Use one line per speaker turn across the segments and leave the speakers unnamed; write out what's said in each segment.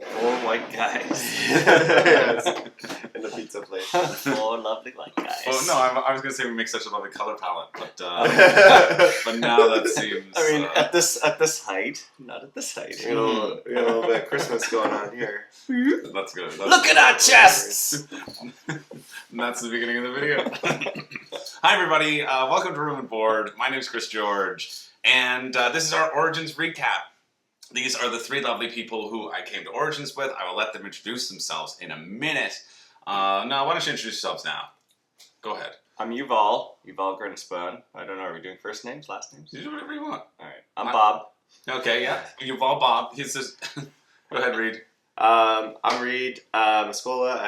Four white guys.
Yes, in the pizza place.
Four lovely white guys.
Oh no, I was gonna say we make such a lovely color palette, but now that seems.
I mean, at this height, not at this height.
You know, a little bit of Christmas going on here.
That's good.
Look at our chests!
And that's the beginning of the video. Hi everybody, welcome to Room and Board. My name is Chris George, and this is our Origins recap. These are the three lovely people who I came to Origins with. I will let them introduce themselves in a minute. No, why don't you introduce yourselves now? Go ahead.
I'm Yuval Grinspoon. I don't know, are we doing first names, last names?
You do whatever you want.
Alright, I'm Bob.
Okay, yeah. Yuval Bob. He's just... Go ahead, Reed.
I'm Reed Mascola.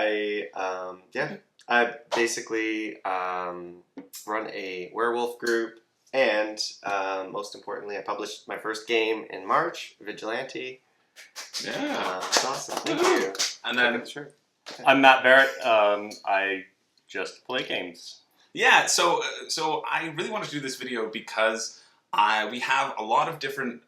I basically run a werewolf group, and most importantly, I published my first game in March, Vigilante.
Yeah.
It's awesome. Thank you.
And then...
Sure.
I'm Matt Barrett. I just play games.
Yeah, so I really wanted to do this video because we have a lot of different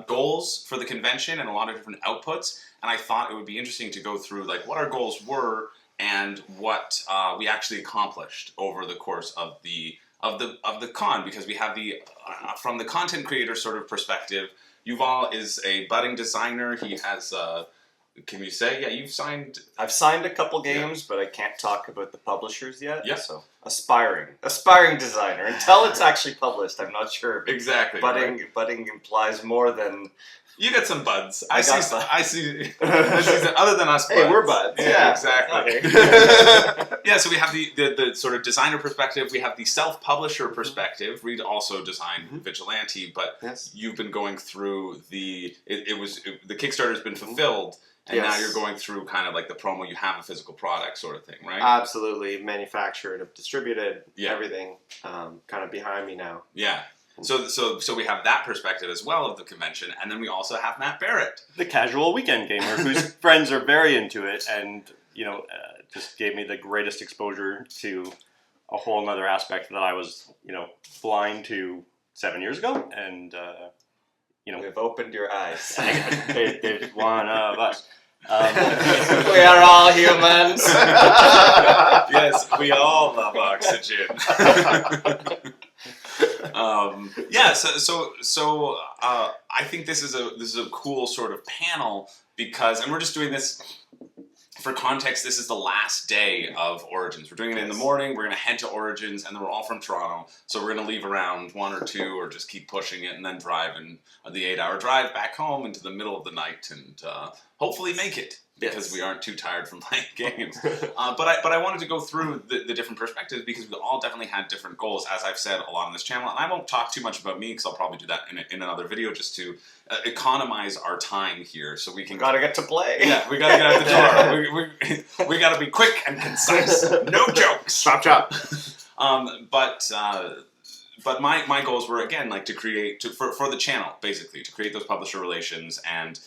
goals for the convention and a lot of different outputs, and I thought it would be interesting to go through like what our goals were and what we actually accomplished over the course of the con, because we have the from the content creator sort of perspective. Yuval is a budding designer. He has can you say, yeah, you've signed...
I've signed a couple games, but I can't talk about the publishers yet.
Yeah.
So, aspiring designer. Until it's actually published, I'm not sure.
Exactly.
Budding implies more than...
You get some buds.
I
see. Other than us, buds.
Hey, we're buds.
Yeah, exactly.
Okay.
Yeah, so we have the sort of designer perspective. We have the self-publisher perspective. Reed also designed Vigilante, but
Yes.
you've been going through the Kickstarter's been fulfilled, and now
Yes.
you're going through kind of like the promo. You have a physical product sort of thing, right?
Absolutely manufactured, distributed,
Yeah.
everything kind of behind me now.
Yeah. So we have that perspective as well of the convention, and then we also have Matt Barrett.
The casual weekend gamer whose friends are very into it, and just gave me the greatest exposure to a whole other aspect that I was blind to 7 years ago, and
We've opened your eyes.
there's one of us.
We are all humans.
Yes, we all love oxygen. I think this is a cool sort of panel because, and we're just doing this for context. This is the last day of Origins. We're doing it in the morning. We're going to head to Origins, and then we're all from Toronto, so we're going to leave around 1 or 2, or just keep pushing it, and then drive in the 8-hour drive back home into the middle of the night, and hopefully make it. Because we aren't too tired from playing games. But I wanted to go through the different perspectives because we all definitely had different goals, as I've said a lot on this channel. And I won't talk too much about me because I'll probably do that in another video just to economize our time here so we can...
Gotta get to play.
Yeah, we gotta get out the door. We gotta be quick and concise. No jokes.
Chop.
But my goals were, again, like to create, for the channel, basically, to create those publisher relations and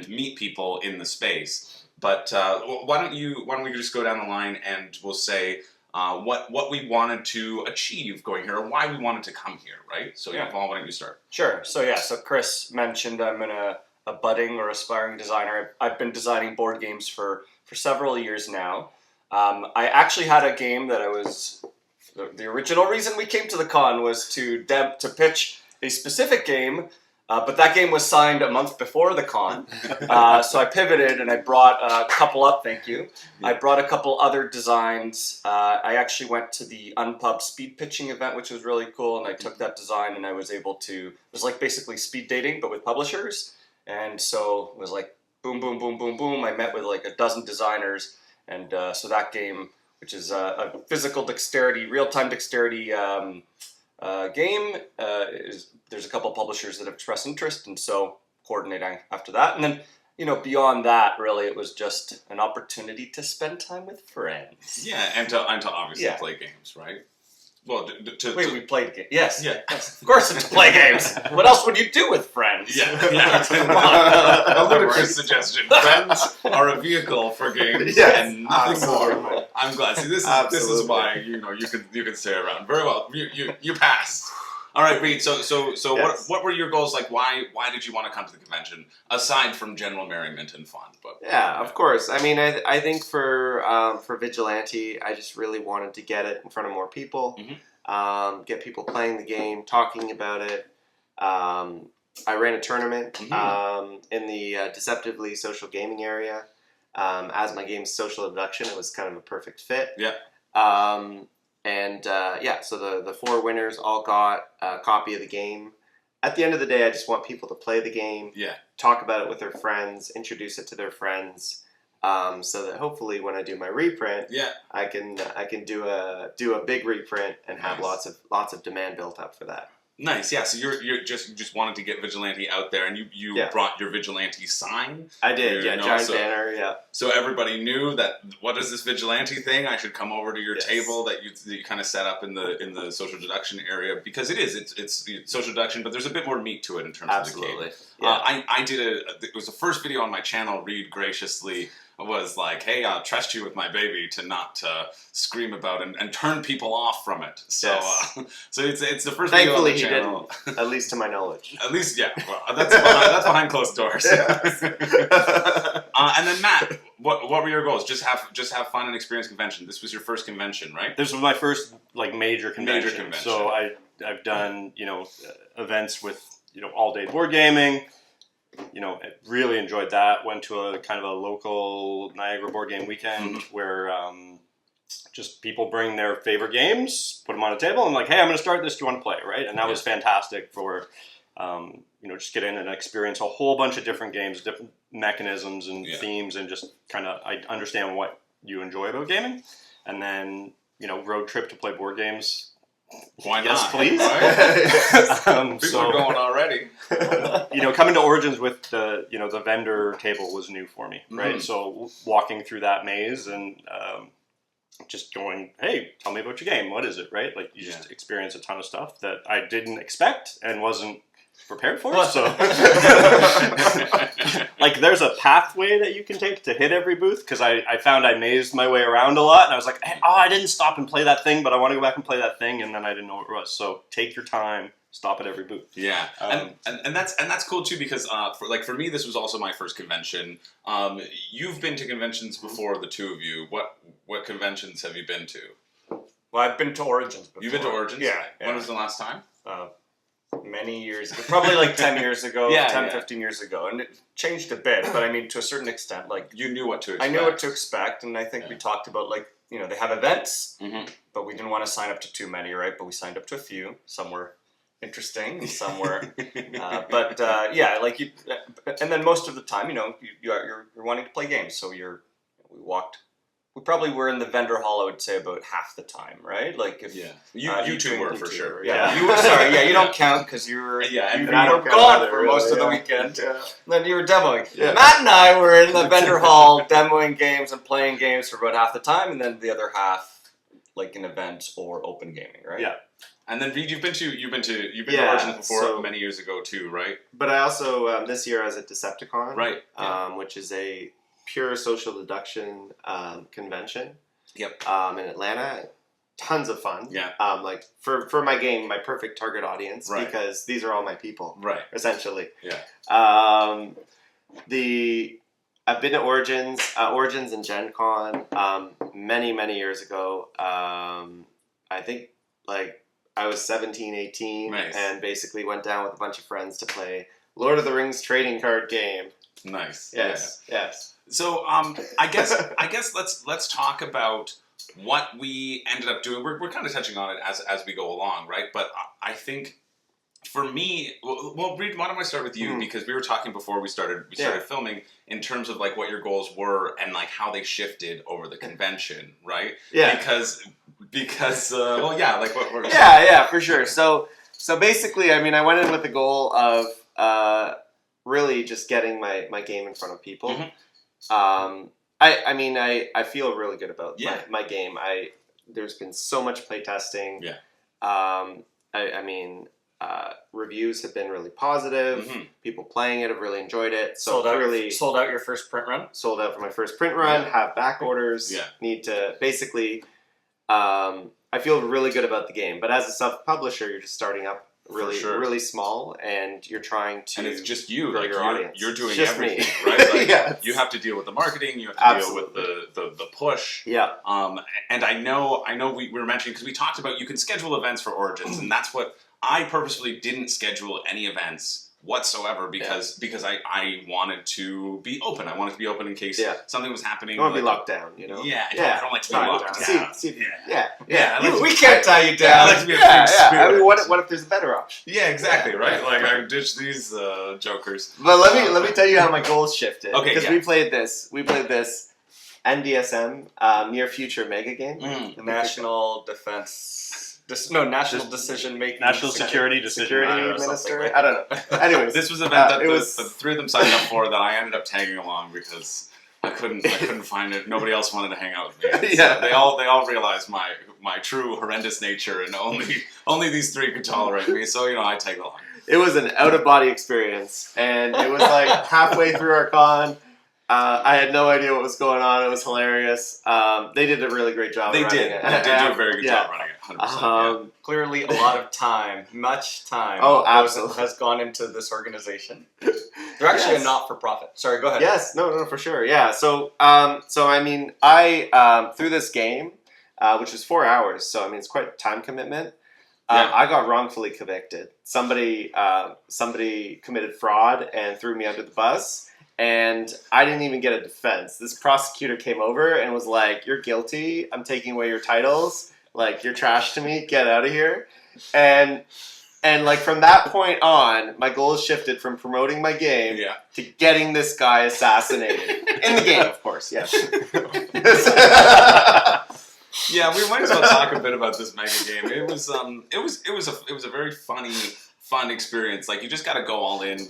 meet people in the space. But why don't we just go down the line and we'll say what we wanted to achieve going here, or why we wanted to come here, right? So yeah, Paul, why don't you start?
Sure. So Chris mentioned I'm a budding or aspiring designer. I've been designing board games for several years now. I actually had a game that the original reason we came to the con was to pitch a specific game. But that game was signed a month before the con, so I pivoted and I brought a couple up, thank you. I brought a couple other designs. I actually went to the Unpub speed pitching event, which was really cool, and I took that design and I was able to, it was like basically speed dating, but with publishers. And so it was like boom, boom, boom, boom, boom. I met with like a dozen designers, and so that game, which is a physical dexterity, real-time dexterity game, there's a couple publishers that have expressed interest, and so coordinating after that. And then, beyond that, really, it was just an opportunity to spend time with friends.
Yeah, and to obviously play games, right? Well,
we played games. Yes.
Yeah.
Yes. Of course, it's to play games. What else would you do with friends?
Yeah. A ludicrous suggestion. Friends are a vehicle for games and nothing more. I'm glad. See, this is why you can stay around. Very well. You passed. All right, Reed. So
Yes.
what were your goals? Like, why did you want to come to the convention aside from general merriment and fun? But
Yeah, of course. I mean, I think for Vigilante, I just really wanted to get it in front of more people, get people playing the game, talking about it. I ran a tournament in the Deceptively social gaming area. As my game's social deduction, it was kind of a perfect fit.
Yeah.
So the 4 winners all got a copy of the game. At the end of the day, I just want people to play the game, talk about it with their friends, introduce it to their friends, so that hopefully when I do my reprint, I can do a big reprint and have lots of demand built up for that.
Nice, yeah. So you just wanted to get Vigilante out there, and you brought your Vigilante sign.
I did, giant banner, yeah.
So everybody knew that. What is this Vigilante thing? I should come over to your table that you kind of set up in the social deduction area, because it's social deduction, but there's a bit more meat to it in terms of the game.
Yeah.
I did it was the first video on my channel. Reed graciously was like, hey, I'll trust you with my baby to not scream about and turn people off from it. So so it's the first video on the channel.
He didn't, at least to my knowledge.
At least, yeah. Well, that's behind closed doors. And then Matt, what were your goals? Just have fun and experience convention. This was your first convention, right?
This was my first major convention. So I've done events with all day board gaming. I really enjoyed that. Went to a kind of a local Niagara board game weekend where just people bring their favorite games, put them on a table, and like, hey, I'm going to start this. Do you want to play? Right, and that was fantastic for just get in and experience a whole bunch of different games, different mechanisms and themes, and just kind of I understand what you enjoy about gaming, and then road trip to play board games.
Why not?
Yes, please.
Right? People are going already.
Coming to Origins with the vendor table was new for me, right? So walking through that maze and just going, hey, tell me about your game. What is it, right? Like you just experience a ton of stuff that I didn't expect and wasn't prepared for. So, like, there's a pathway that you can take to hit every booth, because I found I mazed my way around a lot, and I was like, hey, I didn't stop and play that thing, but I want to go back and play that thing, and then I didn't know what it was. So take your time, stop at every booth.
Yeah, and that's cool too, because for me, this was also my first convention. You've been to conventions before, the two of you. What conventions have you been to?
Well, I've been to Origins before.
You've been to Origins?
Yeah.
When was the last time?
Many years ago, probably like 10 years ago, 15 years ago, and it changed a bit, but I mean, to a certain extent, like,
you knew what to expect.
I knew what to expect, and I think we talked about, like, they have events, but we didn't want to sign up to too many, right? But we signed up to a few. Some were interesting, and some were, and then most of the time, you're wanting to play games, so we probably were in the vendor hall, I would say, about half the time, right? Like, if
you two were for sure.
Yeah, you were. Sorry, you don't count because you were.
And
you were gone for most of the weekend. Then you were demoing. Matt and I were in the vendor hall demoing games and playing games for about half the time, and then the other half, like in events or open gaming, right?
Yeah. And then Reed, you've been to Origins before many years ago too, right?
But I also this year I was at Decepticon,
right?
Which is a pure social deduction convention.
Yep.
In Atlanta, tons of fun.
Yeah.
Like for my game, my perfect target audience, because these are all my people.
Right.
Essentially.
Yeah.
I've been to Origins and Gen Con many years ago. I think like I was 17, 18, and basically went down with a bunch of friends to play Lord of the Rings trading card game.
Nice.
Yes.
Yeah. Yes. So I guess let's talk about what we ended up doing. We're kind of touching on it as we go along, right? But I think for me, well, Reed, why don't I start with you, because we were talking before we started filming in terms of like what your goals were and like how they shifted over the convention, right?
Yeah.
Because like what were
for sure. So basically, I mean, I went in with the goal of really just getting my game in front of people. I feel really good about my game. There's been so much playtesting. Reviews have been really positive. People playing it have really enjoyed it. So
sold out your first print run.
Sold out for my first print run. Have back orders. Need to basically. I feel really good about the game, but as a self-publisher, you're just starting up really
sure.
really small, and you're trying to
and it's just you,
grow
like
your audience.
you're doing
Just me.
everything, right? Like,
Yes.
you have to deal with the marketing, you have to deal with
Absolutely.
the push.
Yeah.
And I know we were mentioning, because we talked about you can schedule events for Origins, and that's what I purposefully didn't schedule any events whatsoever because I wanted to be open. I wanted to be open in case something was happening.
You want to be locked down, you know?
Yeah, I don't like to be locked down.
We can't tie you down.
I like to be a free spirit.
I mean, what if there's a better option?
Yeah, exactly, right? Like, I ditch these jokers.
But let me tell you how my goals shifted.
Okay,
Because we played this NDSM, Near Future Mega Game.
The National National Decision Making.
National Security Decision
Security
Making.
Minister.
Like
I don't know. Anyways,
This was an event that
it
the
was-
three of them signed up for that I ended up tagging along because I couldn't find it. Nobody else wanted to hang out with me.
Yeah.
So they all realized my true horrendous nature, and only these three could tolerate me. So I tagged along.
It was an out of body experience, and it was like halfway through our con. I had no idea what was going on. It was hilarious. They did a really great job.
They
running
did.
it.
They did do a very good job running it. 100%.
Clearly, a lot of time, much time,
Oh, absolutely.
has gone into this organization. They're actually a not-for-profit. Sorry, go ahead.
Yes, no, for sure. Yeah. So I mean, I through this game, which was 4 hours. So I mean, it's quite a time commitment. I got wrongfully convicted. Somebody committed fraud and threw me under the bus. And I didn't even get a defense. This prosecutor came over and was like, "You're guilty. I'm taking away your titles. Like, you're trash to me. Get out of here." And like from that point on, my goals shifted from promoting my game to getting this guy assassinated in the game, of course. Yes.
Yeah, we might as well talk a bit about this mega game. It was a very fun experience. Like, you just got to go all in.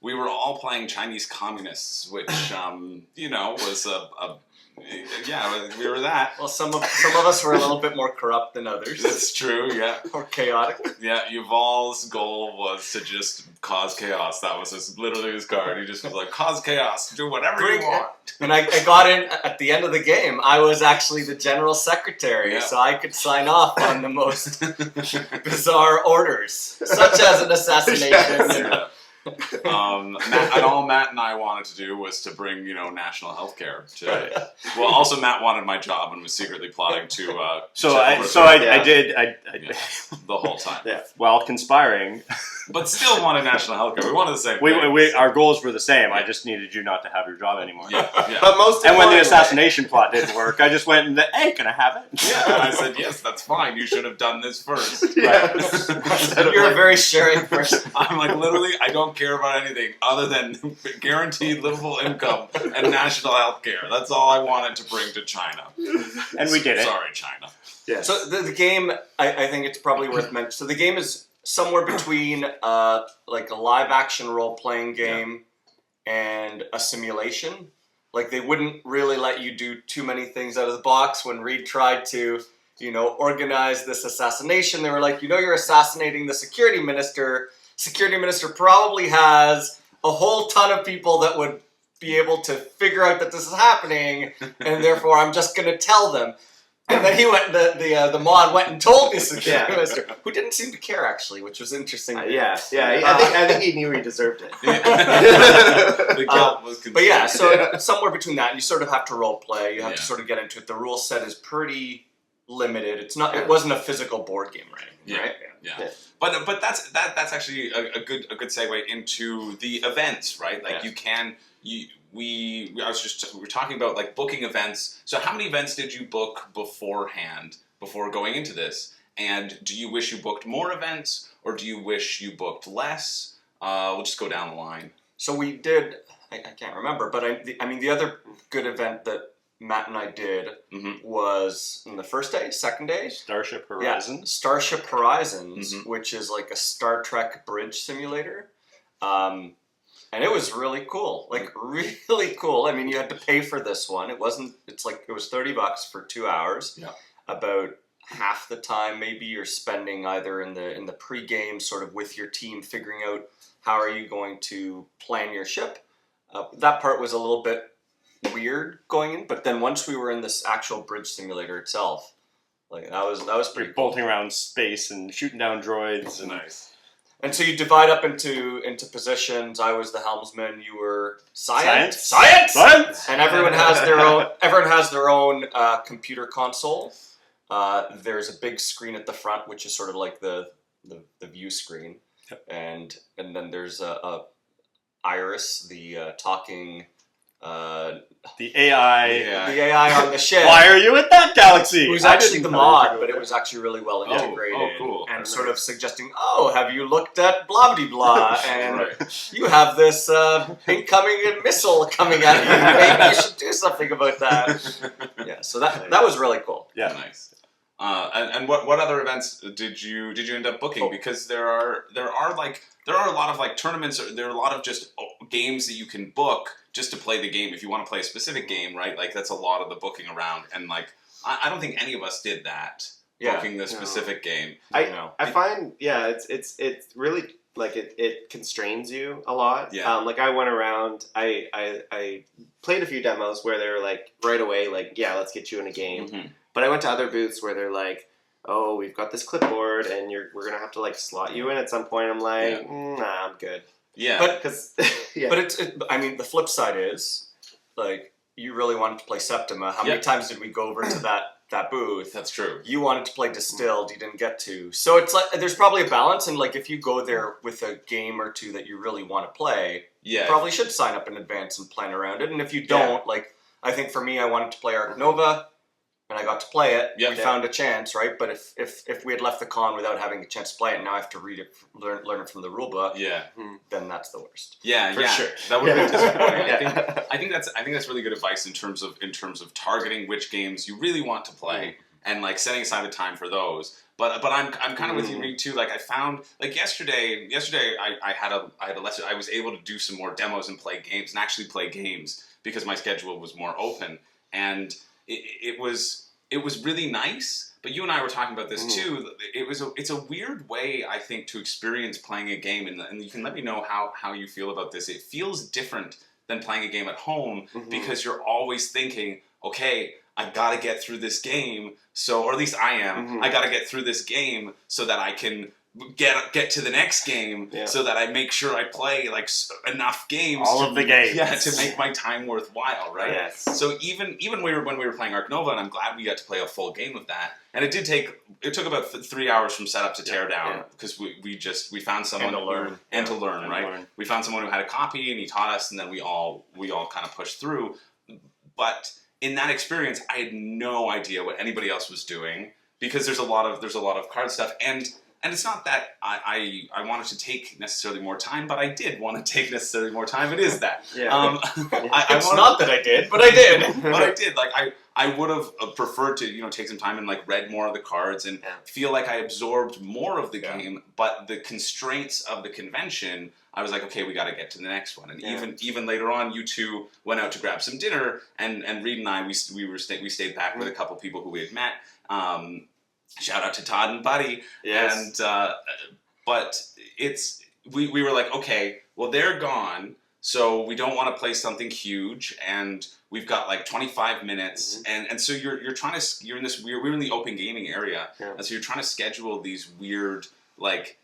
We were all playing Chinese communists, which was we were that.
Well, some of us were a little bit more corrupt than others.
That's true. Yeah.
Or chaotic.
Yeah, Yuval's goal was to just cause chaos. That was literally his card. He just was like, cause chaos, do whatever you want.
And I got in at the end of the game. I was actually the general secretary, so I could sign off on the most bizarre orders, such as an assassination.
Yes. Matt and I wanted to do was to bring national health care to. Well, also Matt wanted my job and was secretly plotting to.
I did
the whole time.
Yeah.
While conspiring.
But still wanted national health care. We wanted the same.
Our goals were the same. I just needed you not to have your job anymore.
Yeah.
But
and when the assassination plot didn't work, I just went and hey, can I have it?
Yeah, and I said yes, that's fine. You should have done this first.
Yes.
You're a very sharing person.
I'm like, literally, I don't care about anything other than guaranteed livable income and national health care. That's all I wanted to bring to China.
And we did it.
Sorry, China.
Yes.
So the game, I think it's probably worth mentioning. So the game is somewhere between like a live action role playing game and a simulation. Like, they wouldn't really let you do too many things out of the box. When Reed tried to, organize this assassination, they were like, you're assassinating the security minister. Security minister probably has a whole ton of people that would be able to figure out that this is happening, and therefore I'm just going to tell them. And then he went. The mod went and told the security minister, who didn't seem to care actually, which was interesting.
I think he knew he deserved it.
The guilt was
But yeah, so somewhere between that, you sort of have to role play. You have to sort of get into it. The rule set is pretty limited. It's not. It wasn't a physical board game or anything, right?
Yeah. But that's actually a good segue into the events, right? Like we were talking about like booking events. So how many events did you book beforehand before going into this? And do you wish you booked more events, or do you wish you booked less? We'll just go down the line.
So we did. I can't remember, but I mean the other good event that Matt and I did was on the first day, second day?
Starship Horizons.
Yeah, Starship Horizons, which is like a Star Trek bridge simulator. And it was really cool. Like, really cool. I mean, you had to pay for this one. It was $30 for 2 hours.
Yeah.
About half the time maybe you're spending either in the pre-game sort of with your team figuring out how are you going to plan your ship. That part was a little bit weird going in, but then once we were in this actual bridge simulator itself, like that was pretty cool.
Bolting around space and shooting down droids and
Nice.
And so you divide up into positions. I was the helmsman. You were science. And everyone has their own computer console. There's a big screen at the front, which is sort of like the view screen, and then there's a Iris, the talking.
The AI.
The AI on the ship.
Why are you at that galaxy?
It was actually the mod, but it was actually really well integrated.
Oh, cool.
And sort of suggesting, have you looked at blah blah blah? And you have this incoming missile coming at you. Maybe you should do something about that. Yeah, so that was really cool.
Yeah,
nice. And what other events did you end up booking? Because there are a lot of like tournaments. There are a lot of just games that you can book just to play the game if you want to play a specific game, right? Like that's a lot of the booking around, and like I don't think any of us did that. Booking the specific game.
I find it's really like it constrains you a lot.
Yeah.
Like I went around, I played a few demos where they were like right away like let's get you in a game.
Mm-hmm.
But I went to other booths where they're like, oh, we've got this clipboard and we're gonna have to like slot you in at some point. I'm like, nah, I'm good.
Yeah,
but
yeah.
But I mean, the flip side is like you really wanted to play Septima. How many times did we go over to that booth?
That's true.
You wanted to play Distilled, you didn't get to. So it's like there's probably a balance, and like if you go there with a game or two that you really want to play, you probably should sign up in advance and plan around it. And if you don't, like I think for me, I wanted to play Arc Nova. And I got to play it. We found a chance, right? But if we had left the con without having a chance to play it, and now I have to read it, learn it from the rule book. Then that's the worst.
Yeah,
for sure.
That would be disappointing. I think that's really good advice in terms of targeting which games you really want to play and like setting aside the time for those. But I'm kind of with you, Reed, too. Like I found like yesterday I had a lesson. I was able to do some more demos and play games and actually play games because my schedule was more open and. It was really nice, but you and I were talking about this too. It's a weird way I think to experience playing a game, and you can let me know how you feel about this. It feels different than playing a game at home because you're always thinking, okay, I gotta get through this game, or at least I am. I gotta get through this game so that I can get to the next game so that I make sure I play like enough games.
All of the games.
To make my time worthwhile, right?
Yes.
So even when we were playing Arc Nova, and I'm glad we got to play a full game of that. And it took about 3 hours from setup to tear down because we found someone to learn, right? We found someone who had a copy and he taught us, and then we all kind of pushed through. But in that experience, I had no idea what anybody else was doing because there's a lot of card stuff and it's not that I wanted to take necessarily more time, but I did want to take necessarily more time. It is that.
It's not that I did, but I did.
But I did. Like I would have preferred to take some time and like read more of the cards and feel like I absorbed more of the game. But the constraints of the convention, I was like, okay, we got to get to the next one. And even later on, you two went out to grab some dinner, and Reed and I we stayed back with a couple people who we had met. Shout out to Todd and Buddy.
Yes.
And but we were like, okay, well they're gone, so we don't want to play something huge, and we've got like 25 minutes, and so you're in this weird. We were in the open gaming area, and so you're trying to schedule these weird like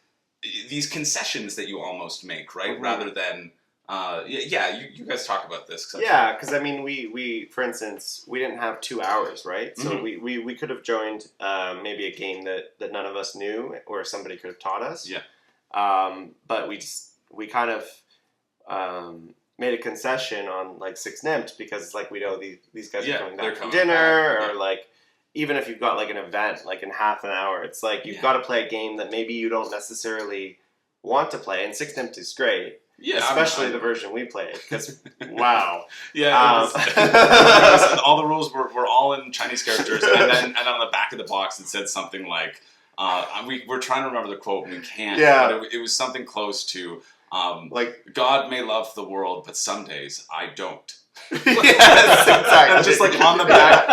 these concessions that you almost make, right, rather than. You guys talk about this.
Yeah, because I mean, we for instance, we didn't have 2 hours, right? So we could have joined maybe a game that none of us knew, or somebody could have taught us.
Yeah.
But we kind of made a concession on like 6 Nimpt because like we know these guys are coming back from dinner, or like even if you've got like an event like in half an hour, it's like you've got to play a game that maybe you don't necessarily want to play, and 6 Nimpt is great.
Yeah,
especially the version we played, because wow.
Yeah, all the rules were all in Chinese characters, and on the back of the box it said something like, we're trying to remember the quote and we can't, but it was something close to, like, God may love the world, but some days I don't.
Yes, Exactly.
just like on the back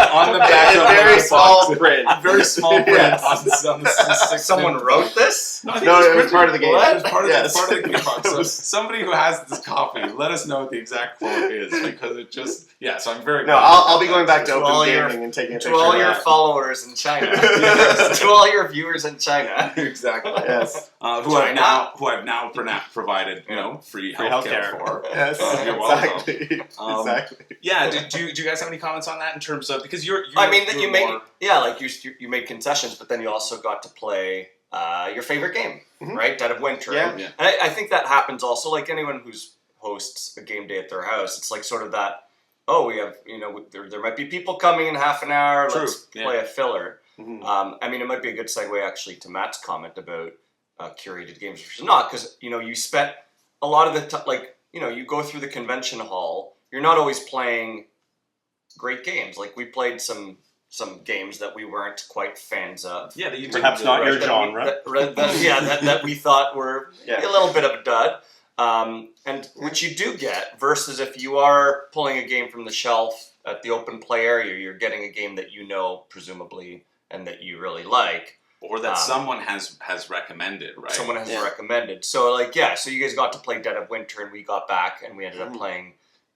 In
of
very
the
small
box.
print.
Very small print
Yes.
on the six
Someone
inch
wrote
box.
this?
No, I think
No, it was
printed.
part of the game.
It was part of,
Yes.
part of the game box. So somebody who has this copy, let us know what the exact quote is, because it just so I'm very
No,
glad
I'll
about
be going
that.
back to
To all
open
your-
gaming and taking a
To
picture
all
of
your
that.
followers in China.
Yes.
To all your viewers in China.
Exactly.
Yes.
Who I've now provided free
Free
healthcare
healthcare.
for.
Yes.
You're welcome.
Exactly.
Um,
Exactly.
Yeah. Do you guys have any comments on that in terms of because you're
I mean, that
you're
you made
more-
like you made concessions, but then you also got to play your favorite game,
Mhm.
right? Dead of Winter.
Yeah.
Yeah.
And I think that happens also. Like anyone who's hosts a game day at their house, it's like sort of that. Oh, we have there might be people coming in half an hour.
True,
Let's
yeah.
play a filler.
Mhm.
I mean, it might be a good segue actually to Matt's comment about curated games versus not, because you spent a lot of the time, you go through the convention hall. You're not always playing great games. Like we played some games that we weren't quite fans of.
Yeah, that you
Perhaps
did,
not
right?
your genre.
That we thought were
Yeah.
a little bit of a dud. And which you do get, versus if you are pulling a game from the shelf at the open play area, you're getting a game that presumably, and that you really like.
Or that someone has recommended, right?
Someone has
Yeah.
recommended. So so you guys got to play Dead of Winter, and we got back, and we ended up playing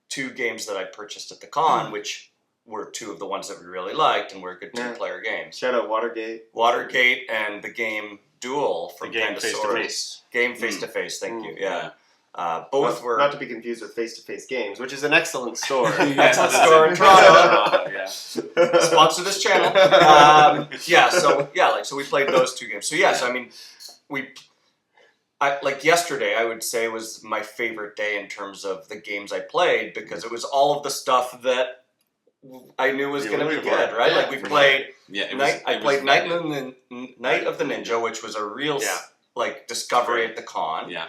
2 games that I purchased at the con, which were 2 of the ones that we really liked, and were good 2-player games.
Shout out Watergate.
Watergate and the game Duel from
The game
Pandasaurus.
face-to-face.
Game face to face. Thank you.
Yeah.
Both were
Not to be confused with face-to-face games, which is an excellent store.
Yes,
Excellent
it is.
store in Toronto.
Yeah.
sponsor this channel. So we played those 2 games. So I mean, yesterday, I would say was my favorite day in terms of the games I played, because it was all of the stuff that I knew was
You
going to
were
be
looking
good,
for.
right?
Yeah,
Like we
for
played
Yeah,
I played Night of the Ninja, which was a real
Yeah.
discovery at the con.
Yeah.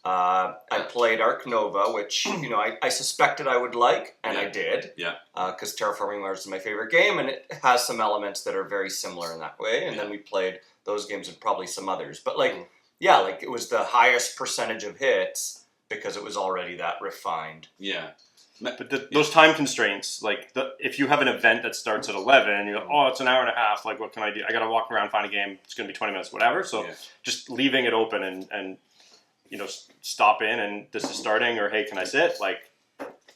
I played Ark Nova, which I suspected I would like, and I did.
Yeah.
Because Terraforming Mars is my favorite game, and it has some elements that are very similar in that way. And then we played those games and probably some others. But it was the highest percentage of hits because it was already that refined.
Yeah.
But those time constraints, if you have an event that starts at 11 and you go, oh, it's an hour and a half, what can I do? I got to walk around, find a game, it's going to be 20 minutes, whatever. So just leaving it open and stop in and this is starting, or hey, can I sit?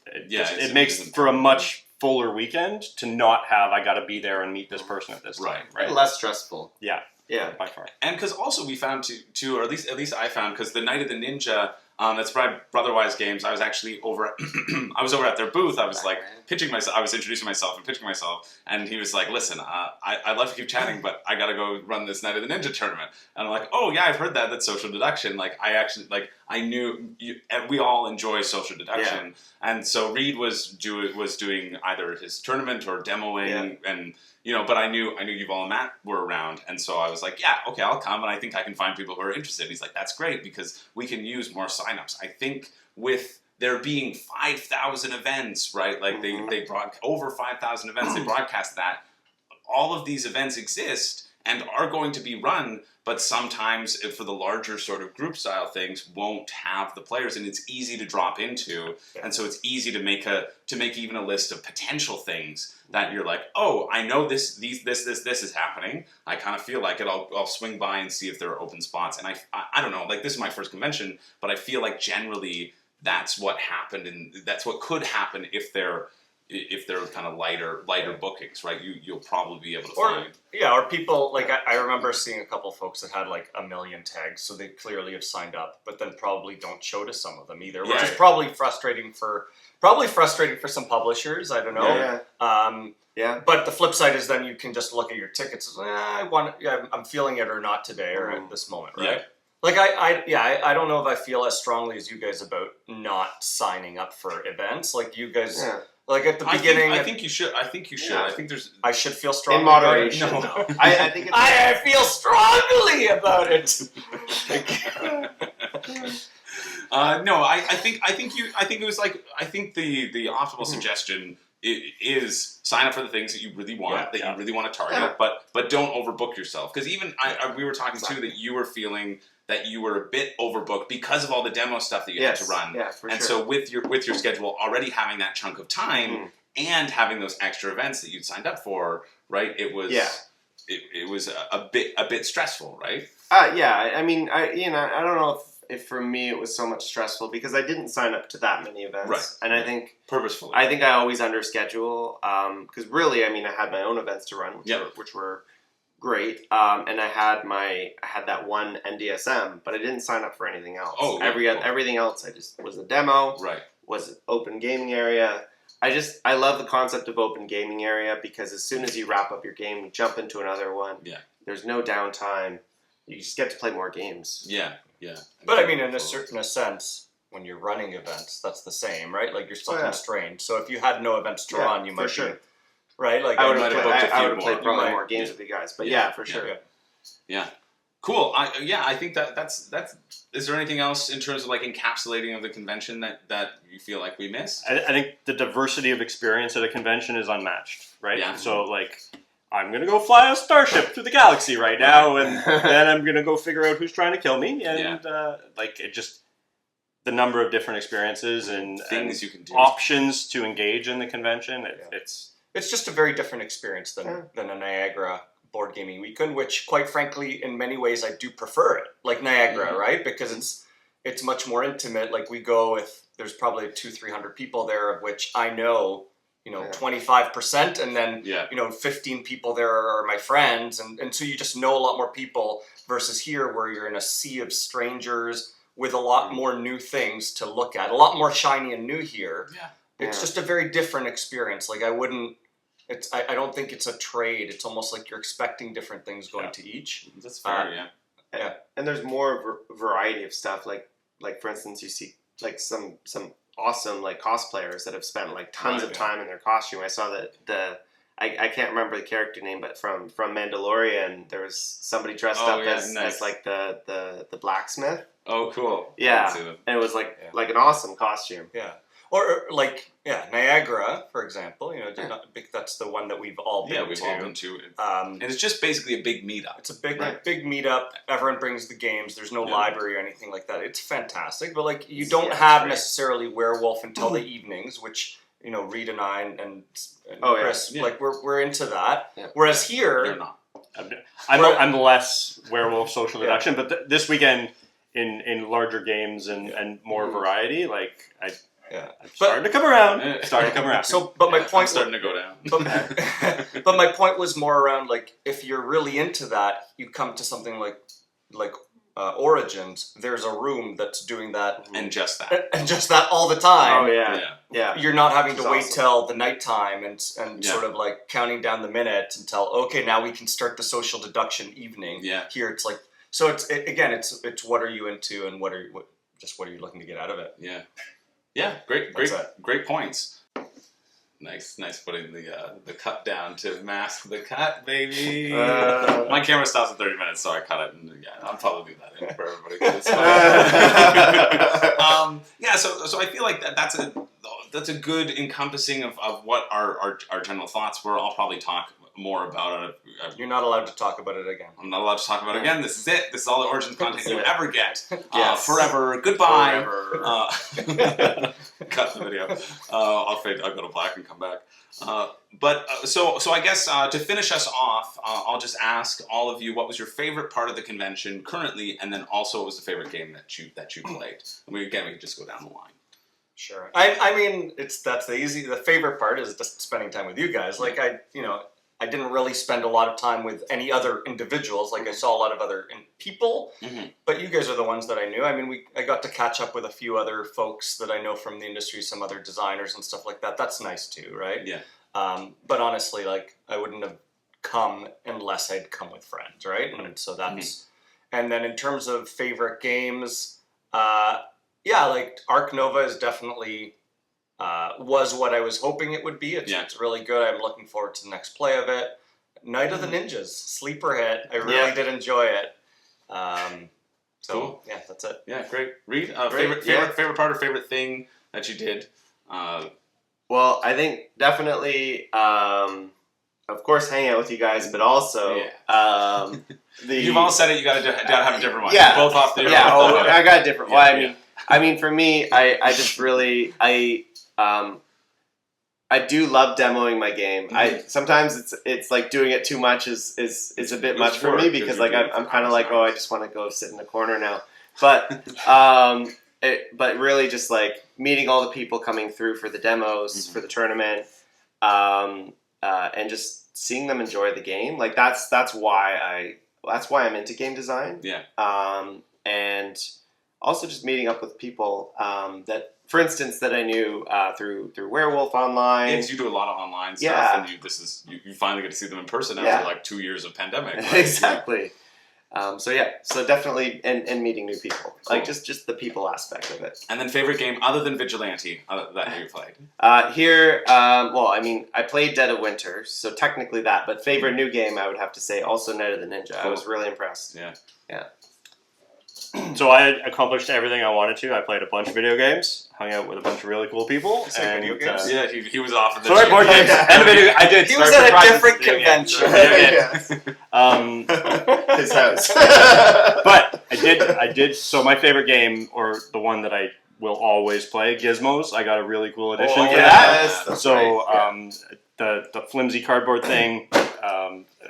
It makes for a much fuller weekend to not have, I got to be there and meet this person at this time. Right.
Less stressful.
Yeah.
Yeah.
By far.
And because also we found too, or at least I found, because the Night of the Ninja, that's Brotherwise Games. I was actually over at their booth. I was pitching myself. I was introducing myself and pitching myself, and he was like, "Listen, I'd love to keep chatting, but I gotta go run this Night of the Ninja tournament." And I'm like, "Oh yeah, I've heard that. That's social deduction." I knew and we all enjoy social deduction, and so Reed was doing either his tournament or demoing, and but I knew Yuval and Matt were around, and so I was like, yeah, okay, I'll come, and I think I can find people who are interested. And he's like, that's great, because we can use more signups. I think with there being 5,000 events, right? They brought over 5,000 events. They broadcast that. All of these events exist and are going to be run, but sometimes for the larger sort of group style things won't have the players, and it's easy to drop into, and so it's easy to make even a list of potential things that you're like, oh, I know this is happening. I kind of feel like it. I'll swing by and see if there are open spots, and I don't know. This is my first convention, but I feel like generally that's what happened, and that's what could happen if they're kind of lighter bookings, right? You'll probably be able to find.
Or people, I remember seeing a couple folks that had 1 million tags, so they clearly have signed up, but then probably don't show to some of them either, which is probably frustrating for some publishers. I don't know. But the flip side is then you can just look at your tickets. I'm feeling it or not today or at this moment, right? I don't know if I feel as strongly as you guys about not signing up for events. You guys. Yeah. At the beginning,
I think you should. I think there's.
I should feel strongly
in moderation.
About it. No.
I think it's
I feel strongly about it.
No, I think it was I think the optimal suggestion is sign up for the things that you really want, you really want to target, but don't overbook yourself, because even we were talking too that you were feeling that you were a bit overbooked because of all the demo stuff that you had to run.
Yeah, for
and
sure.
so with your schedule already having that chunk of time, and having those extra events that you'd signed up for, right? It was it was a bit stressful, right?
Yeah. I mean, I don't know if for me it was so much stressful because I didn't sign up to that many events,
Right.
and I think
Purposefully.
I always underschedule because really, I mean, I had my own events to run, which were great, and I had that one NDSM, but I didn't sign up for anything else.
Oh,
everything else I just was a demo,
right?
Was open gaming area. I love the concept of open gaming area because as soon as you wrap up your game, you jump into another one.
Yeah.
There's no downtime. You just get to play more games.
Yeah. Yeah.
But I mean, in a sense, when you're running events, that's the same, right? Like you're still constrained. So if you had no events to run, you might be, right? Like
I would
might
have played probably more games with you guys. But for sure.
Yeah. Cool. I think that's. Is there anything else in terms of like encapsulating of the convention that you feel like we missed?
I think the diversity of experience at a convention is unmatched, right?
Yeah.
So like, I'm gonna go fly a starship through the galaxy right now, and then I'm gonna go figure out who's trying to kill me, and like it just the number of different experiences and
things you can do,
options to engage in the convention. It's
just a very different experience than a Niagara board gaming weekend, which quite frankly, in many ways, I do prefer it. Like Niagara, right? Because it's much more intimate. Like we go with, there's probably 200-300 people there, of which I know, 25%, and then 15 people there are my friends, and so you just know a lot more people versus here where you're in a sea of strangers with a lot more new things to look at, a lot more shiny and new here. It's just a very different experience. Like I don't think it's a trade. It's almost like you're expecting different things going to each.
That's fair,
And there's more variety of stuff. Like for instance, you see like some awesome like cosplayers that have spent like tons of time in their costume. I saw that I can't remember the character name, but from Mandalorian, there was somebody dressed up as like the blacksmith.
Oh, cool.
Yeah, and it was like an awesome costume.
Yeah. Or like Niagara, for example. That's the one that we've all been to.
All been to. And it's just basically a big meetup.
It's a big meetup. Everyone brings the games. There's no library or anything like that. It's fantastic, but like you don't have necessarily Werewolf until the evenings, which Reed and I and Chris like we're into that. Yeah. Whereas here,
they're not.
I'm less Werewolf social deduction, but this weekend in larger games and more variety, like I'm starting to come around.
So, but my point
starting to go down.
But my point was more around like if you're really into that, you come to something like Origins. There's a room that's doing that
and just that
all the time.
Oh yeah.
You're not having to wait till the nighttime and sort of like counting down the minutes until okay, now we can start the social deduction evening.
Yeah.
Here it's like so it's what are you into and what are you looking to get out of it?
Yeah. Yeah, great points. Nice putting the cut down to mask the cut, baby. My camera stops at 30 minutes, so I cut it, and I'll probably do that in for everybody. It's fine. So I feel like that's a good encompassing of what our general thoughts were. I'll probably talk more about it.
You're not allowed to talk about it again.
I'm not allowed to talk about it again. This is it. This is all the Origins content you ever get. Forever. Goodbye.
Forever.
Cut the video. I'll go to black and come back. So I guess to finish us off, I'll just ask all of you what was your favorite part of the convention currently, and then also what was the favorite game that you played. And we can just go down the line.
Sure. I mean, that's the favorite part is just spending time with you guys. Like I didn't really spend a lot of time with any other individuals. Like I saw a lot of other people, but you guys are the ones that I knew. I mean, I got to catch up with a few other folks that I know from the industry, some other designers and stuff like that. That's nice too, right?
Yeah.
But honestly, like I wouldn't have come unless I'd come with friends, right? And so that's, and then in terms of favorite games, like Arc Nova is definitely was what I was hoping it would be. It's really good. I'm looking forward to the next play of it. Night of the Ninjas, sleeper hit. I really did enjoy it.
Cool.
Yeah, that's it.
Yeah, great. Reed, favorite part or favorite thing that you did?
Well, I think definitely, of course, hanging out with you guys, but also
You've all said it. You gotta have a different one.
Yeah,
both off the.
I got a different one. I mean, for me, I just really I do love demoing my game. I sometimes it's like doing it too much is a bit much for me because like I'm kind of like, oh, I just want to go sit in the corner now. But but really just like meeting all the people coming through for the demos for the tournament, and just seeing them enjoy the game. Like that's why I'm into game design.
Yeah.
And also just meeting up with people that, for instance, that I knew through Werewolf Online.
Yeah, 'cause you do a lot of online stuff,
Yeah.
and you finally get to see them in person after like 2 years of pandemic. Right?
Exactly. So definitely, and meeting new people,
Cool.
like just the people aspect of it.
And then favorite game other than Vigilante that you played?
Here, well, I mean, I played Dead of Winter, so technically that. But favorite new game, I would have to say, also Night of the Ninja. I
Cool.
was really impressed.
Yeah.
So I accomplished everything I wanted to. I played a bunch of video games, hung out with a bunch of really cool people.
Say video games?
Yeah, he was off of the
Sorry,
gym.
board games. And video, I did.
He
start
was at a
surprises.
different
Yeah,
convention.
yeah.
His house.
But I did. So my favorite game, or the one that I will always play, Gizmos. I got a really cool edition for that.
Yes, that's
So
right,
the flimsy cardboard thing,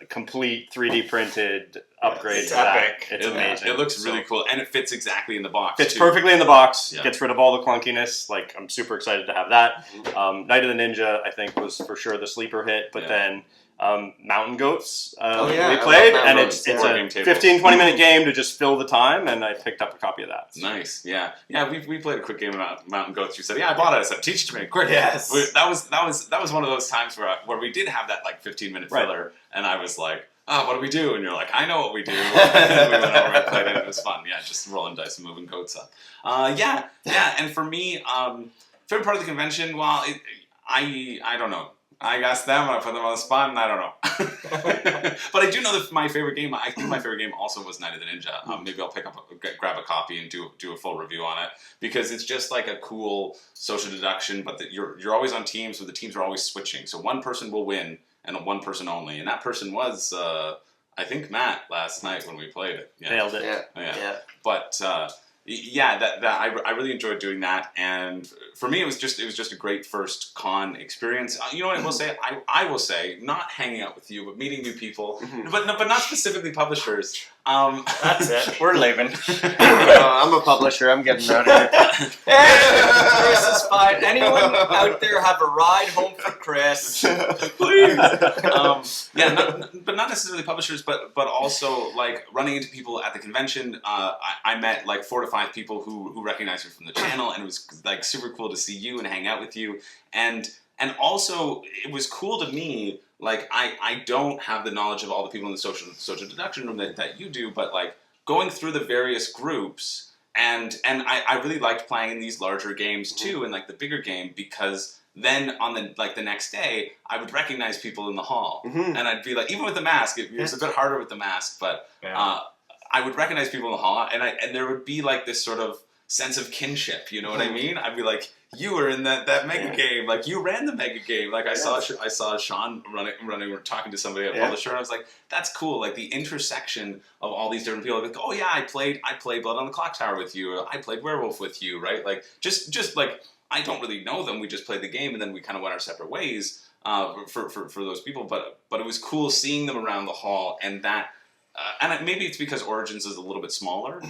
complete 3D printed upgrade
It's
to that.
epic.
It's amazing.
It looks really cool, and it fits exactly in the box.
Fits
too.
perfectly in the box.
Yeah.
Gets rid of all the clunkiness. Like I'm super excited to have that. Night of the Ninja, I think, was for sure the sleeper hit. But then Mountain Goats,
Oh, yeah,
we
I
played,
love
and
Mountain
it's
Goats,
board
a
game tables.
15-20 minute game to just fill the time, and I picked up a copy of that.
Nice, yeah. We played a quick game about Mountain Goats. You said, "Yeah, I bought it." I said, "Teach it to me, quick!"
Yes.
That was one of those times where we did have that like 15-minute
Right.
filler, and I was like, "Oh, what do we do?" And you're like, "I know what we do." And we went over and played it. It was fun. Yeah, just rolling dice and moving goats up. Yeah. And for me, favorite part of the convention. Well, I don't know. I asked them, I put them on the spot, and I don't know. But I do know that my favorite game, I think my favorite game also was Night of the Ninja. Maybe I'll grab a copy and do a full review on it, because it's just like a cool social deduction, but that you're always on teams, so the teams are always switching. So one person will win, and one person only. And that person was, I think, Matt last night when we played it. Yeah.
Nailed it.
Yeah.
But yeah, that I really enjoyed doing that, and for me it was just a great first con experience. You know what I will say? I will say, not hanging out with you, but meeting new people, but not specifically publishers.
That's it. We're leaving.
I'm a publisher. I'm getting out of here.
Hey, Chris is fine. Anyone out there have a ride home for Chris?
Please. But not necessarily publishers, but also like running into people at the convention. I met like 4 to 5 people who recognized me from the channel, and it was like super cool to see you and hang out with you. And also it was cool to me. Like I don't have the knowledge of all the people in the social deduction room that you do, but like going through the various groups, and I really liked playing in these larger games too, and like the bigger game, because then on the next day I would recognize people in the hall, and I'd be like, even with the mask, it was a bit harder with the mask, but I would recognize people in the hall, and there would be like this sort of sense of kinship, you know what I mean? I'd be like, you were in that mega game, like you ran the mega game, like I saw Sean running, talking to somebody at Publisher, and I was like, that's cool, like the intersection of all these different people, like, oh yeah, I played Blood on the Clock Tower with you, or I played Werewolf with you, right? Like just like, I don't really know them, we just played the game, and then we kind of went our separate ways for those people, but it was cool seeing them around the hall, and that. And maybe it's because Origins is a little bit smaller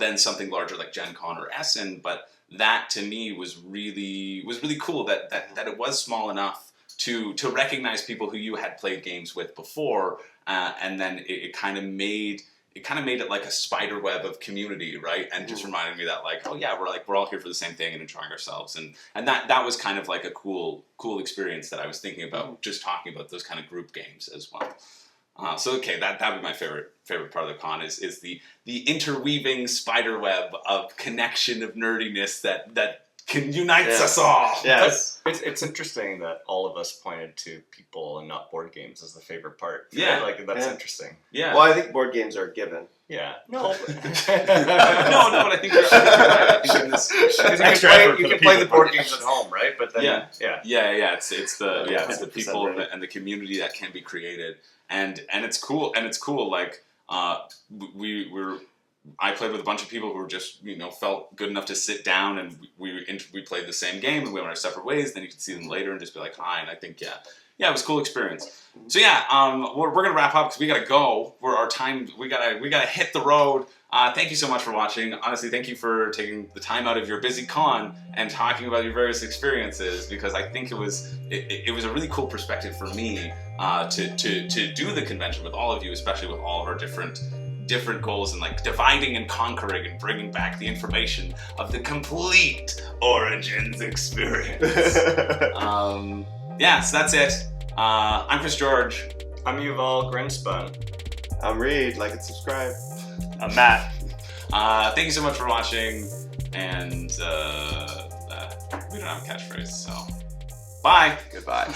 than something larger like Gen Con or Essen, but that to me was really cool that it was small enough to recognize people who you had played games with before, and then it kind of made it like a spider web of community, right? And just reminded me that like, oh yeah, we're all here for the same thing and enjoying ourselves, and that was kind of like a cool experience that I was thinking about, just talking about those kind of group games as well. So okay, that would be my favorite part of the con is the interweaving spider web of connection of nerdiness that unites us all.
Yes.
It's interesting that all of us pointed to people and not board games as the favorite part.
Yeah.
Right? Like that's interesting.
Yeah.
Well, I think board games are a given.
Yeah.
No, but I think you're right. I think in this,
Extra effort for
you
the
can play
people
the board
part.
games at home, right? But then
Yeah.
yeah.
It's the people
100% right.
and the community that can be created, and it's cool. Like we're I played with a bunch of people who were just, felt good enough to sit down, and we played the same game, and we went our separate ways. Then you could see them later and just be like, hi, and I think, yeah, it was a cool experience. So yeah, we're gonna wrap up because we gotta go. We gotta hit the road. Thank you so much for watching. Honestly, thank you for taking the time out of your busy con and talking about your various experiences, because I think it was a really cool perspective for me to do the convention with all of you, especially with all of our different goals and like dividing and conquering and bringing back the information of the complete Origins experience. Yeah, so that's it. I'm Chris George.
I'm Yuval Grinspun.
I'm Reed. Like and subscribe.
I'm Matt.
Thank you so much for watching, and we don't have a catchphrase, so bye.
Goodbye.